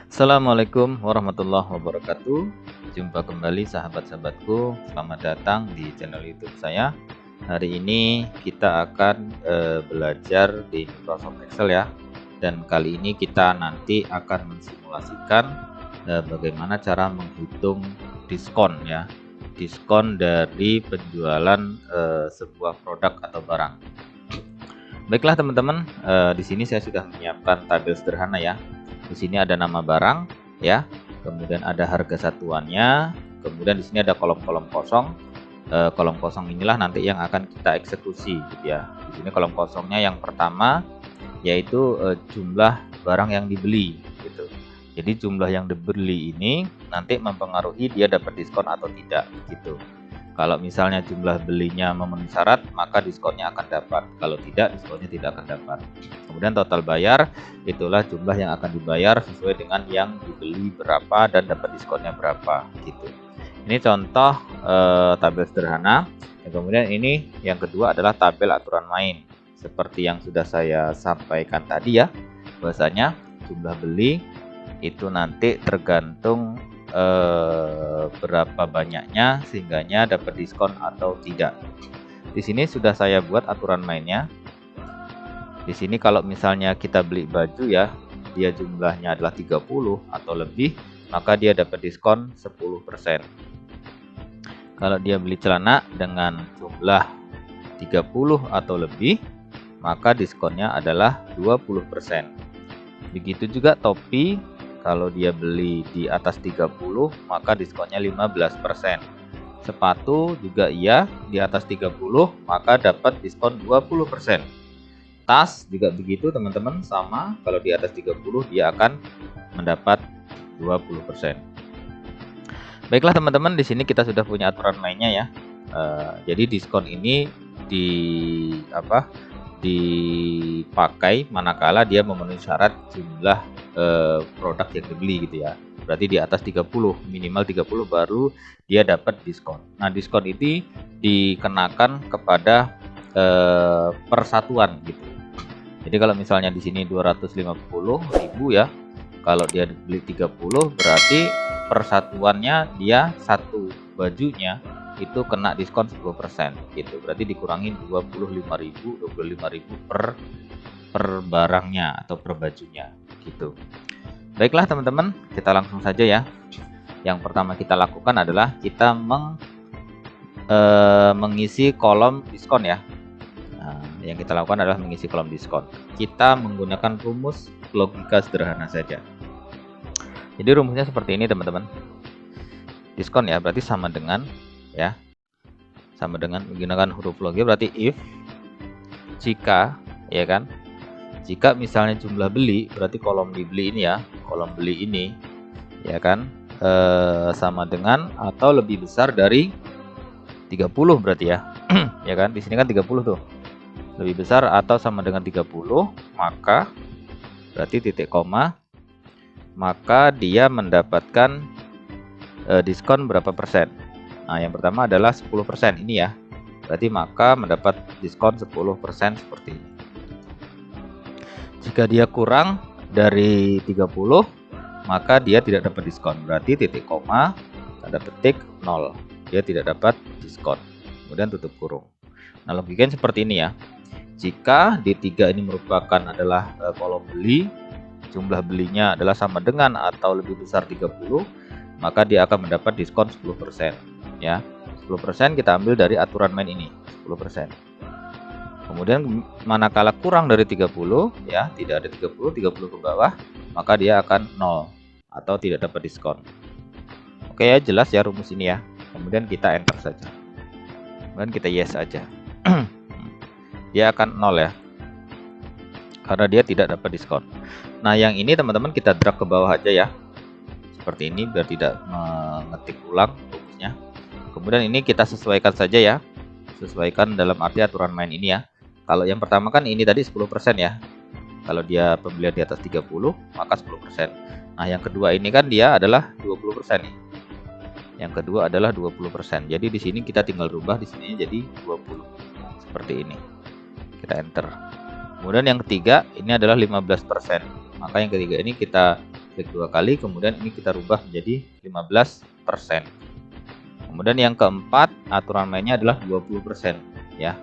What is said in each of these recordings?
Assalamualaikum warahmatullahi wabarakatuh. Jumpa kembali sahabat-sahabatku. Selamat datang di channel YouTube saya. Hari ini kita akan belajar di Microsoft Excel ya. Dan kali ini kita nanti akan mensimulasikan bagaimana cara menghitung diskon ya. Diskon dari penjualan sebuah produk atau barang. Baiklah teman-teman, di sini saya sudah menyiapkan tabel sederhana ya. Di sini ada nama barang ya, kemudian ada harga satuannya, kemudian di sini ada kolom-kolom kosong. Kolom kosong inilah nanti yang akan kita eksekusi gitu ya. Di sini kolom kosongnya yang pertama yaitu jumlah barang yang dibeli gitu. Jadi jumlah yang dibeli ini nanti mempengaruhi dia dapat diskon atau tidak gitu. Kalau misalnya jumlah belinya memenuhi syarat, maka diskonnya akan dapat. Kalau tidak, diskonnya tidak akan dapat. Kemudian total bayar, itulah jumlah yang akan dibayar sesuai dengan yang dibeli berapa dan dapat diskonnya berapa. Gitu. Ini contoh tabel sederhana. Dan kemudian ini yang kedua adalah tabel aturan main. Seperti yang sudah saya sampaikan tadi ya, bahwasanya jumlah beli itu nanti tergantung berapa banyaknya sehingganya dapat diskon atau tidak. Di sini sudah saya buat aturan mainnya. Di sini kalau misalnya kita beli baju ya, dia jumlahnya adalah 30 atau lebih, maka dia dapat diskon 10%. Kalau dia beli celana dengan jumlah 30 atau lebih, maka diskonnya adalah 20%. Begitu juga topi. Kalau dia beli di atas 30, maka diskonnya 15%. Sepatu juga iya, di atas 30, maka dapat diskon 20%. Tas juga begitu teman-teman, sama. Kalau di atas 30, dia akan mendapat 20%. Baiklah teman-teman, di sini kita sudah punya aturan mainnya ya. Jadi diskon ini dipakai manakala dia memenuhi syarat jumlah produk yang dibeli gitu ya. Berarti di atas 30, minimal 30 baru dia dapat diskon. Nah, diskon ini dikenakan kepada persatuan gitu. Jadi kalau misalnya di sini 250.000 ya. Kalau dia beli 30 berarti persatuannya dia satu bajunya itu kena diskon 10% gitu. Berarti dikurangi 25.000 per barangnya atau per bajunya gitu. Baiklah teman-teman, kita langsung saja ya. Yang pertama kita lakukan adalah kita mengisi kolom diskon ya. Nah, yang kita lakukan adalah mengisi kolom diskon. Kita menggunakan rumus logika sederhana saja. Jadi rumusnya seperti ini teman-teman. Diskon ya berarti sama dengan ya, sama dengan menggunakan huruf logika, berarti if, jika ya kan, jika misalnya jumlah beli, berarti kolom dibeli ini ya, kolom beli ini ya kan, sama dengan atau lebih besar dari 30 berarti ya. Ya kan, di sini kan 30 tuh, lebih besar atau sama dengan 30, maka berarti titik koma, maka dia mendapatkan diskon berapa persen. Nah, yang pertama adalah 10% ini ya. Berarti maka mendapat diskon 10% seperti ini. Jika dia kurang dari 30, maka dia tidak dapat diskon. Berarti titik koma, tanda petik 0. Dia tidak dapat diskon. Kemudian tutup kurung. Nah, logikanya seperti ini ya. Jika D3 ini merupakan adalah kolom beli, jumlah belinya adalah sama dengan atau lebih besar 30, maka dia akan mendapat diskon 10% ya. 10% kita ambil dari aturan main ini, 10%. Kemudian manakala kurang dari 30 ya, tidak ada 30 ke bawah, maka dia akan 0 atau tidak dapat diskon. Oke ya, jelas ya rumus ini ya. Kemudian kita enter saja. Kemudian kita yes aja. Dia akan 0 ya. Karena dia tidak dapat diskon. Nah, yang ini teman-teman kita drag ke bawah aja ya. Seperti ini biar tidak mengetik ulang rumusnya. Kemudian ini kita sesuaikan saja ya. Sesuaikan dalam arti aturan main ini ya. Kalau yang pertama kan ini tadi 10% ya. Kalau dia pembelian di atas 30, maka 10%. Nah, yang kedua ini kan dia adalah 20% nih. Yang kedua adalah 20%. Jadi di sini kita tinggal rubah di sini jadi 20. Seperti ini. Kita enter. Kemudian yang ketiga ini adalah 15%. Maka yang ketiga ini kita klik 2 kali, kemudian ini kita rubah menjadi 15%. Kemudian yang keempat, aturan mainnya adalah 20% ya.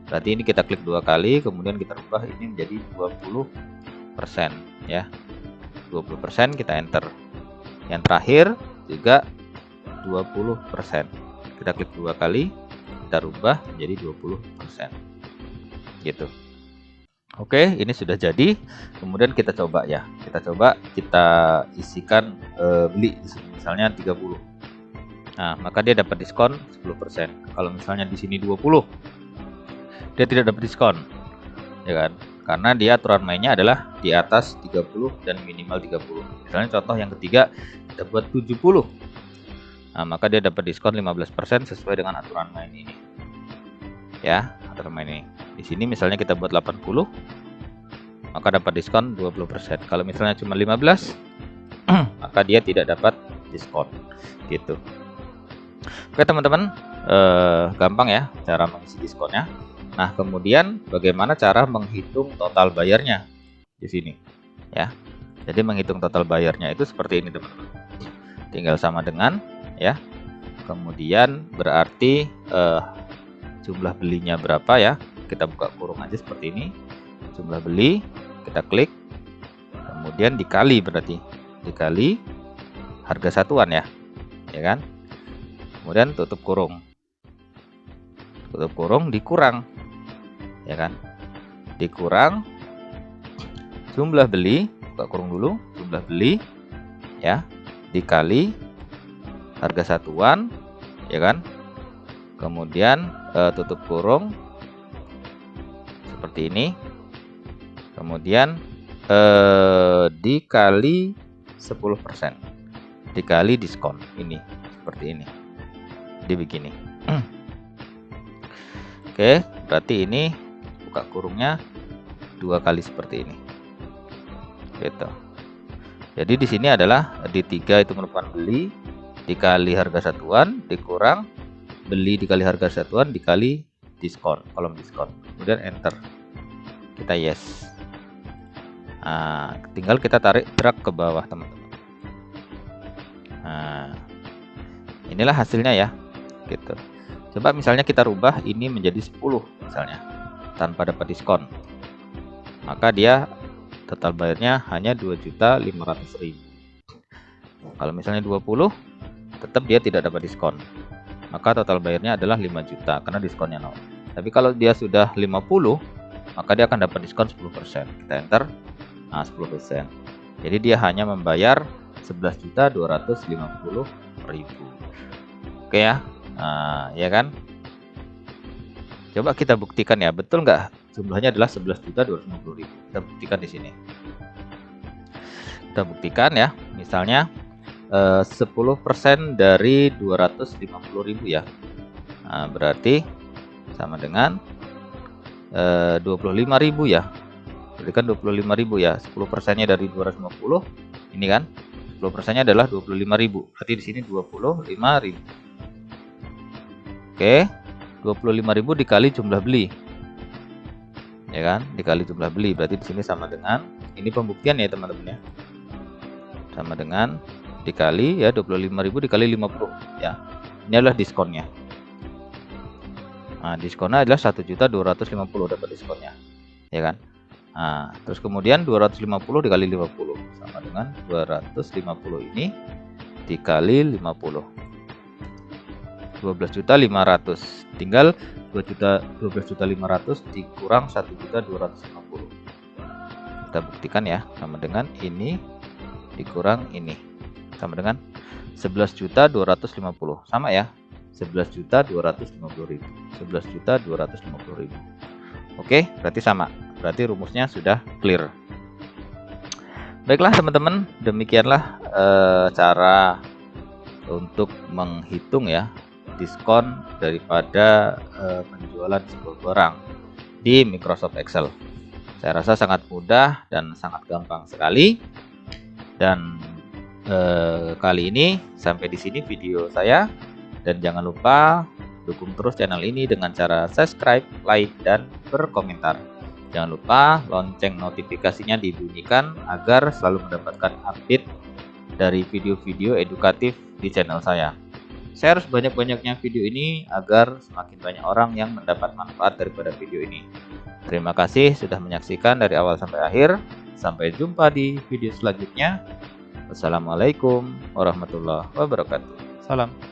Berarti ini kita klik 2 kali, kemudian kita rubah ini menjadi 20% ya. 20% kita enter. Yang terakhir juga 20%. Kita klik 2 kali, kita rubah menjadi 20%. Gitu. Oke, ini sudah jadi. Kemudian kita coba ya. Kita isikan beli misalnya 30. Nah, maka dia dapat diskon 10%. Kalau misalnya di sini 20, dia tidak dapat diskon. Ya kan? Karena dia aturan mainnya adalah di atas 30 dan minimal 30. Misalnya contoh yang ketiga, kita buat 70. Nah, maka dia dapat diskon 15% sesuai dengan aturan main ini. Ya, aturan main ini. Di sini misalnya kita buat 80, maka dapat diskon 20%. Kalau misalnya cuma 15, maka dia tidak dapat diskon. Gitu. Oke teman-teman, gampang ya cara mengisi diskonnya. Nah, kemudian bagaimana cara menghitung total bayarnya di sini ya. Jadi menghitung total bayarnya itu seperti ini teman-teman. Tinggal sama dengan ya. Kemudian berarti jumlah belinya berapa ya. Kita buka kurung aja seperti ini. Jumlah beli, kita klik. Kemudian dikali, berarti dikali harga satuan ya. Ya kan? Kemudian tutup kurung. Tutup kurung dikurang. Ya kan? Dikurang jumlah beli, buka kurung dulu, jumlah beli ya, dikali harga satuan, ya kan? Kemudian tutup kurung seperti ini. Kemudian dikali 10%. Dikali diskon ini seperti ini. Jadi begini. Oke, berarti ini buka kurungnya 2 kali seperti ini. Gitu. Jadi di sini adalah D3 itu merupakan beli dikali harga satuan dikurang beli dikali harga satuan dikali diskon, kolom diskon. Kemudian enter. Kita yes. Nah, tinggal kita tarik drag ke bawah, teman-teman. Nah, inilah hasilnya ya. Gitu. Coba misalnya kita rubah ini menjadi 10 misalnya tanpa dapat diskon. Maka dia total bayarnya hanya 2.500.000. Kalau misalnya 20, tetap dia tidak dapat diskon. Maka total bayarnya adalah 5 juta karena diskonnya 0. Tapi kalau dia sudah 50, maka dia akan dapat diskon 10%. Kita enter. Nah, 10%. Jadi dia hanya membayar 11.250.000. Oke ya. Nah, ya kan? Coba kita buktikan ya, betul nggak jumlahnya adalah 11.250.000. Kita buktikan di sini. Kita buktikan ya, misalnya 10% dari 250.000 ya. Nah, berarti sama dengan 25.000 ya. Berarti kan 25.000 ya. 10%-nya dari 250 ini kan. 10%-nya adalah 25.000. Berarti di sini 25.000. Oke, 25.000 dikali jumlah beli, ya kan? Dikali jumlah beli, berarti di sini sama dengan ini pembuktian ya teman-teman ya. Sama dengan dikali ya 25.000 dikali 50 ya. Ini adalah diskonnya. Nah, diskonnya adalah 1.250.000 dapat diskonnya, ya kan? Nah, terus kemudian 250 dikali 50 sama dengan 250 ini dikali 50. 12.500. Tinggal 12.500 dikurang 1.250. Kita buktikan ya, sama dengan ini dikurang ini sama dengan 11.250. Sama ya, 11.250.000. 11.250.000. Oke, berarti sama. Berarti rumusnya sudah clear. Baiklah teman-teman, demikianlah cara untuk menghitung ya diskon daripada penjualan sebuah barang di Microsoft Excel. Saya rasa sangat mudah dan sangat gampang sekali. Dan kali ini sampai di sini video saya, dan jangan lupa dukung terus channel ini dengan cara subscribe, like, dan berkomentar. Jangan lupa lonceng notifikasinya dibunyikan agar selalu mendapatkan update dari video-video edukatif di channel saya. Share sebanyak-banyaknya video ini agar semakin banyak orang yang mendapat manfaat daripada video ini. Terima kasih sudah menyaksikan dari awal sampai akhir. Sampai jumpa di video selanjutnya. Wassalamualaikum warahmatullahi wabarakatuh. Salam.